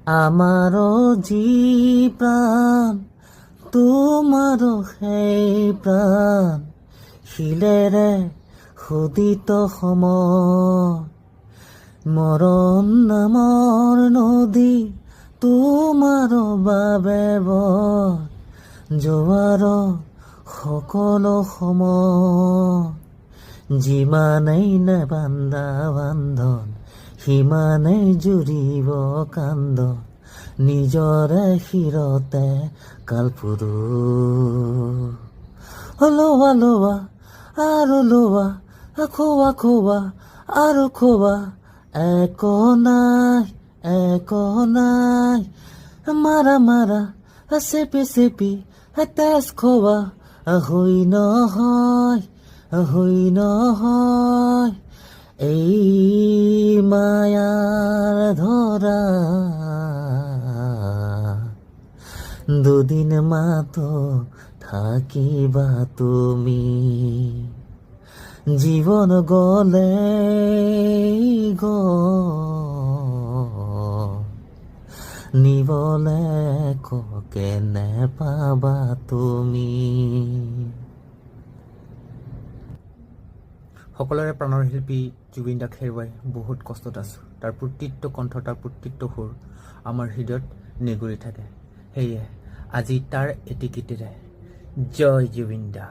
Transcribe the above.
আমাৰো যি প্ৰাণ তোমাৰো সেই প্ৰাণ শিলেৰে শোধিত সম মৰণ নামৰ নদী তোমাৰ বাবে জোৱাৰ সকলো যিমানেই নেবান্ধা বান্ধন সিমানেই জুৰিব কান্দন নিজৰে শিৰতে কালপুৰু লোৱা লোৱা আৰু লোৱা খোৱা খোৱা আৰু খোৱা একো নাই মাৰা মাৰা চেপি চেপি তেজ খোৱা হৈ নহয় এই মায়াৰ ধৰা দুদিন মাতো থাকিবা তুমি জীৱন গলে নিবলে কেনে পাবা তুমি। সকলোৰে প্ৰাণৰ শিল্পী জুবিন দাক হেৰুৱাই বহুত কষ্টত আছোঁ। তাৰ প্ৰতিটো কণ্ঠ, তাৰ প্ৰতিটো সুৰ আমাৰ হৃদয়ত নিগুৰি থাকে। সেয়ে আজি তাৰ এটি গীতেৰে জয় জুবিন দা।